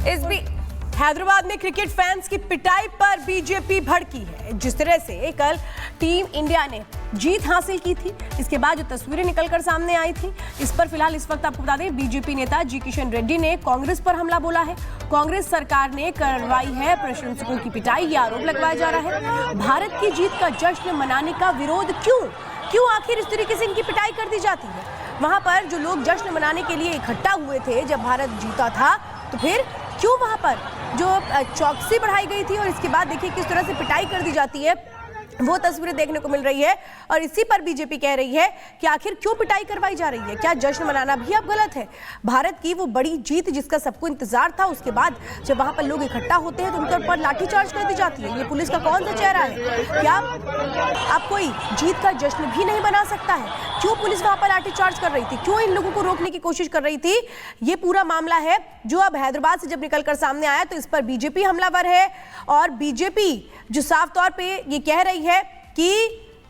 इस भी हैदराबाद में क्रिकेट फैंस की पिटाई पर बीजेपी भड़की है। जिस तरह से कल टीम इंडिया ने जीत हासिल की थी, इसके बाद जो तस्वीरें निकलकर सामने आई थी, इस पर फिलहाल इस वक्त आपको बता दें, बीजेपी नेता जी किशन रेड्डी ने कांग्रेस पर हमला बोला है। कांग्रेस सरकार ने करवाई है प्रशंसकों की पिटाई, ये आरोप लगवाया जा रहा है। भारत की जीत का जश्न मनाने का विरोध क्यों आखिर इस तरीके से इनकी पिटाई कर दी जाती है? वहां पर जो लोग जश्न मनाने के लिए इकट्ठा हुए थे जब भारत जीता था, तो फिर क्यों वहां पर जो चौकसी बढ़ाई गई थी और इसके बाद देखिए किस तरह से पिटाई कर दी जाती है, वो तस्वीरें देखने को मिल रही है। और इसी पर बीजेपी कह रही है कि आखिर क्यों पिटाई करवाई जा रही है, क्या जश्न मनाना भी अब गलत है? भारत की वो बड़ी जीत जिसका सबको इंतजार था, उसके बाद जब वहां पर लोग इकट्ठा होते हैं तो उनके ऊपर लाठीचार्ज कर दी जाती है। ये पुलिस का कौन सा चेहरा है? क्या अब कोई जीत का जश्न भी नहीं मना सकता है? क्यों पुलिस वहां पर लाठीचार्ज कर रही थी, क्यों इन लोगों को रोकने की कोशिश कर रही थी? ये पूरा मामला है जो अब हैदराबाद से जब निकलकर सामने आया, तो इस पर बीजेपी हमलावर है। और बीजेपी जो साफ तौर पे ये कह रही है कि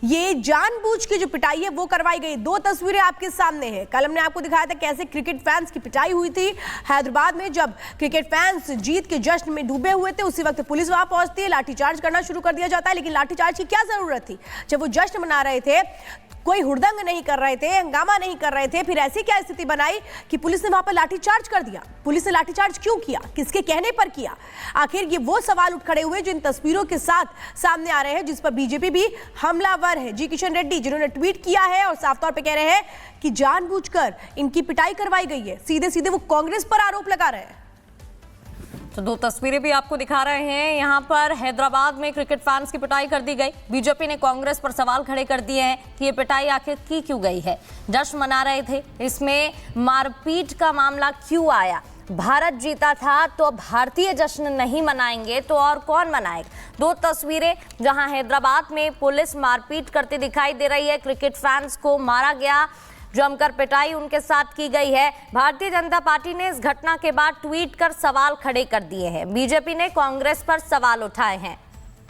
ये जानबूझ के जो पिटाई है वो करवाई गई। दो तस्वीरें आपके सामने हैं। कल हमने आपको दिखाया था कैसे क्रिकेट फैंस की पिटाई हुई थी हैदराबाद में, जब क्रिकेट फैंस जीत के जश्न में डूबे हुए थे। उसी वक्त पुलिस वहां पहुंचती है, लाठीचार्ज करना शुरू कर दिया जाता है। लेकिन लाठीचार्ज की क्या जरूरत थी? जब वो जश्न मना रहे थे, कोई हुड़दंग नहीं कर रहे थे, हंगामा नहीं कर रहे थे, फिर ऐसी क्या स्थिति बनाई कि पुलिस ने वहां पर लाठीचार्ज कर दिया? पुलिस ने लाठीचार्ज क्यों किया, किसके कहने पर किया? आखिर ये वो सवाल उठ खड़े हुए जो इन तस्वीरों के साथ सामने आ रहे हैं, जिस पर बीजेपी भी हमलावर है। जी किशन रेड्डी जिन्होंने ट्वीट किया है और साफ तौर पे कह रहे हैं कि जानबूझकर इनकी पिटाई करवाई गई है। सीधे सीधे वो कांग्रेस पर आरोप लगा रहे हैं। तो दो तस्वीरें भी आपको दिखा रहे हैं। यहाँ पर हैदराबाद में क्रिकेट फैंस की पिटाई कर दी गई। बीजेपी ने कांग्रेस पर सवाल खड़े कर दिए हैं कि ये पिटाई आखिर की क्यों गई है? जश्न मना रहे थे, इसमें मारपीट का मामला क्यों आया? भारत जीता था तो भारतीय जश्न नहीं मनाएंगे तो और कौन मनाएगा? दो तस्वीरें जहां हैदराबाद में पुलिस मारपीट करती दिखाई दे रही है, क्रिकेट फैंस को मारा गया, जमकर पिटाई उनके साथ की गई है। भारतीय जनता पार्टी ने इस घटना के बाद ट्वीट कर सवाल खड़े कर दिए हैं। बीजेपी ने कांग्रेस पर सवाल उठाए हैं।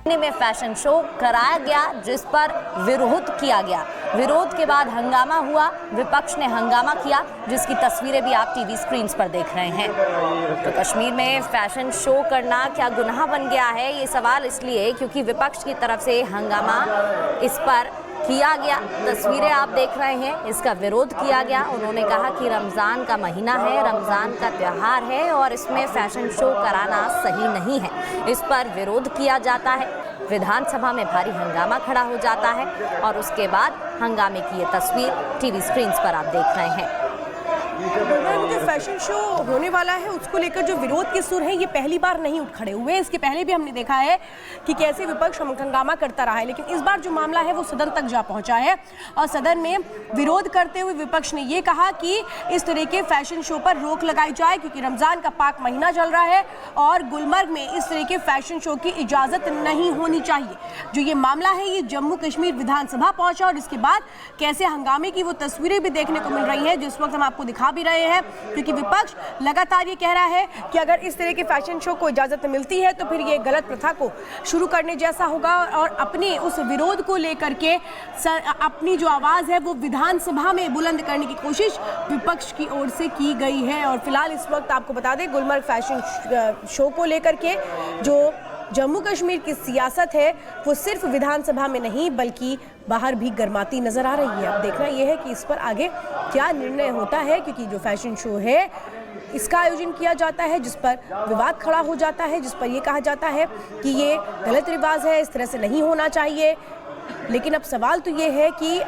में फैशन शो कराया गया जिस पर विरोध किया गया। विरोध के बाद हंगामा हुआ, विपक्ष ने हंगामा किया, जिसकी तस्वीरें भी आप टीवी स्क्रीन पर देख रहे हैं। तो कश्मीर में फैशन शो करना क्या गुनाह बन गया है? ये सवाल इसलिए क्योंकि विपक्ष की तरफ से हंगामा इस पर किया गया। तस्वीरें आप देख रहे हैं, इसका विरोध किया गया। उन्होंने कहा कि रमज़ान का महीना है, रमज़ान का त्यौहार है और इसमें फैशन शो कराना सही नहीं है। इस पर विरोध किया जाता है, विधानसभा में भारी हंगामा खड़ा हो जाता है और उसके बाद हंगामे की ये तस्वीर टीवी स्क्रीन पर आप देख रहे हैं। जो फैशन शो होने वाला है उसको लेकर जो विरोध के सुर हैं, ये पहली बार नहीं उठ खड़े हुए। इसके पहले भी हमने देखा है कि कैसे विपक्ष हंगामा करता रहा है, लेकिन इस बार जो मामला है वो सदन तक जा पहुंचा है और सदन में विरोध करते हुए विपक्ष ने ये कहा कि इस तरह के फैशन शो पर रोक लगाई जाए, क्योंकि रमजान का पाक महीना चल रहा है और गुलमर्ग में इस तरह के फैशन शो की इजाजत नहीं होनी चाहिए। जो ये मामला है ये जम्मू कश्मीर विधानसभा पहुंचा और इसके बाद कैसे हंगामे की वो तस्वीरें भी देखने को मिल रही है, जिस वक्त हम आपको दिखा भी रहे हैं। क्योंकि विपक्ष लगातार ये कह रहा है कि अगर इस तरह के फैशन शो को इजाजत मिलती है तो फिर ये गलत प्रथा को शुरू करने जैसा होगा और अपने उस विरोध को लेकर के अपनी जो आवाज है वो विधानसभा में बुलंद करने की कोशिश विपक्ष की ओर से की गई है। और फिलहाल इस वक्त आपको बता दें, गुलमर्ग फैशन शो को लेकर के जो जम्मू कश्मीर की सियासत है वो सिर्फ विधानसभा में नहीं बल्कि बाहर भी गर्माती नजर आ रही है। अब देखना यह है कि इस पर आगे क्या निर्णय होता है, क्योंकि जो फैशन शो है इसका आयोजन किया जाता है जिस पर विवाद खड़ा हो जाता है, जिस पर यह कहा जाता है कि ये गलत रिवाज है, इस तरह से नहीं होना चाहिए। लेकिन अब सवाल तो ये है कि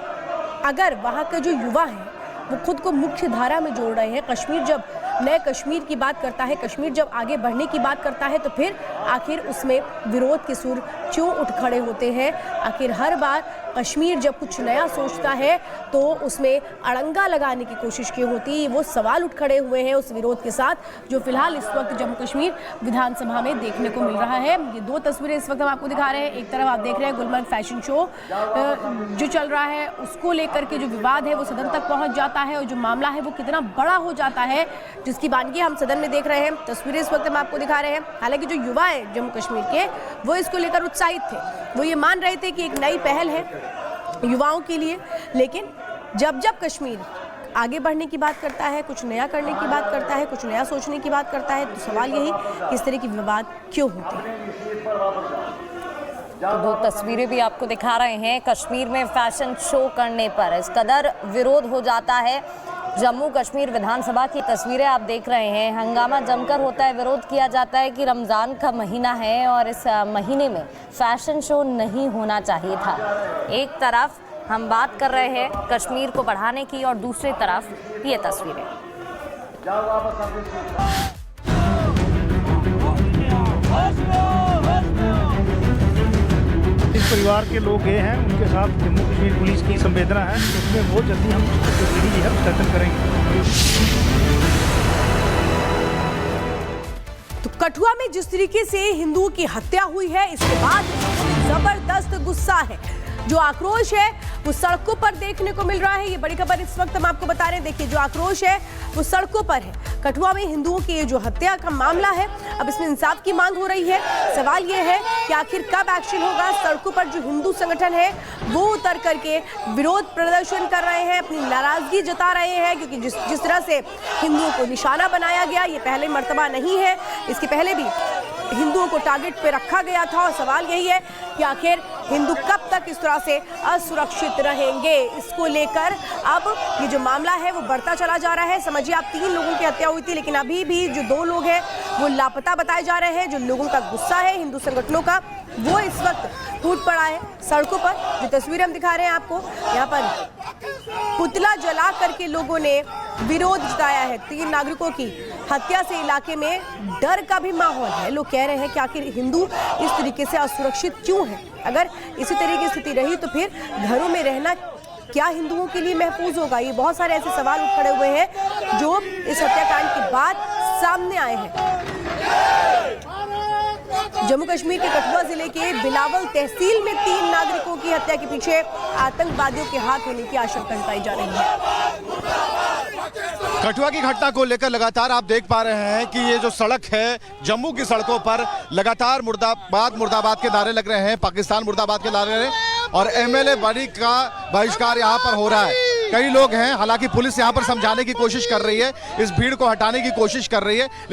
अगर वहाँ के जो युवा हैं वो खुद को मुख्य धारा में जोड़ रहे हैं, कश्मीर जब नए कश्मीर की बात करता है, कश्मीर जब आगे बढ़ने की बात करता है, तो फिर आखिर उसमें विरोध के सुर क्यों उठ खड़े होते हैं? आखिर हर बार कश्मीर जब कुछ नया सोचता है तो उसमें अड़ंगा लगाने की कोशिश क्यों होती है? वो सवाल उठ खड़े हुए हैं उस विरोध के साथ, जो फिलहाल इस वक्त जम्मू कश्मीर विधानसभा में देखने को मिल रहा है। ये दो तस्वीरें इस वक्त हम आपको दिखा रहे हैं। एक तरफ आप देख रहे हैं गुलमर्ग फैशन शो जो चल रहा है, उसको लेकर के जो विवाद है वो सदन तक पहुंच जाता है और जो मामला है वो कितना बड़ा हो जाता है, जिसकी वानगी हम सदन में देख रहे हैं। तस्वीरें इस वक्त हम आपको दिखा रहे हैं। हालांकि जो युवा हैं जम्मू कश्मीर के वो इसको लेकर उत्साहित थे, वो ये मान रहे थे कि एक नई पहल है युवाओं के लिए। लेकिन जब जब कश्मीर आगे बढ़ने की बात करता है, कुछ नया करने की बात करता है, कुछ नया सोचने की बात करता है। तो सवाल यही कि इस तरह की विवाद क्यों होते हैं। तो दो तस्वीरें भी आपको दिखा रहे हैं। कश्मीर में फैशन शो करने पर इस कदर विरोध हो जाता है। जम्मू कश्मीर विधानसभा की तस्वीरें आप देख रहे हैं। हंगामा जमकर होता है, विरोध किया जाता है कि रमज़ान का महीना है और इस महीने में फैशन शो नहीं होना चाहिए था। एक तरफ हम बात कर रहे हैं कश्मीर को बढ़ाने की और दूसरी तरफ ये तस्वीरें। इस परिवार के लोग गए हैं, उनके साथ जम्मू कश्मीर पुलिस की संवेदना है, उसमें बहुत जल्दी हम तस्वीरी है उद्घाटन करेंगे। तो कठुआ में जिस तरीके से हिंदुओं की हत्या हुई है, इसके बाद जबरदस्त गुस्सा है, जो आक्रोश है वो सड़कों पर देखने को मिल रहा है। ये बड़ी खबर इस वक्त हम आपको बता रहे हैं। देखिए, जो आक्रोश है वो सड़कों पर है। कठुआ में हिंदुओं की ये जो हत्या का मामला है, अब इसमें इंसाफ की मांग हो रही है। सवाल ये है कि आखिर कब एक्शन होगा। सड़कों पर जो हिंदू संगठन है वो उतर करके विरोध प्रदर्शन कर रहे हैं, अपनी नाराजगी जता रहे हैं, क्योंकि जिस तरह से हिंदुओं को निशाना बनाया गया, ये पहले मर्तबा नहीं है। इसके पहले भी हिंदुओं को टारगेट पे रखा गया था। और सवाल यही है कि आखिर हिंदू कब तक इस तरह से असुरक्षित रहेंगे। इसको लेकर अब ये जो मामला है वो बढ़ता चला जा रहा है। समझिए, आप 3 लोगों की हत्या हुई थी, लेकिन अभी भी जो 2 लोग हैं वो लापता बताए जा रहे हैं। जो लोगों का गुस्सा है हिंदू संगठनों का, वो इस वक्त फूट पड़ा है सड़कों पर। जो तस्वीरें हम दिखा रहे हैं आपको, यहाँ पर पुतला जला करके लोगों ने विरोध जताया है। 3 नागरिकों की हत्या से इलाके में डर का भी माहौल है। लोग कह रहे हैं कि आखिर हिंदू इस तरीके से असुरक्षित क्यों है। अगर इसी तरह की स्थिति रही तो फिर घरों में रहना क्या हिंदुओं के लिए महफूज होगा। ये बहुत सारे ऐसे सवाल खड़े हुए हैं जो इस हत्याकांड के बाद सामने आए हैं। जम्मू कश्मीर के कठुआ जिले के बिलावल तहसील में 3 नागरिकों की हत्या के पीछे आतंकवादियों के हाथ होने की आशंका जताई जा रही है। कठुआ की घटना को लेकर लगातार आप देख पा रहे हैं कि ये जो सड़क है, जम्मू की सड़कों पर लगातार मुर्दाबाद मुर्दाबाद के नारे लग रहे हैं, पाकिस्तान मुर्दाबाद के नारे, और एमएलए बरी का बहिष्कार यहाँ पर हो रहा है। कई लोग हैं, हालांकि पुलिस यहाँ पर समझाने की कोशिश कर रही है, इस भीड़ को हटाने की कोशिश कर रही है।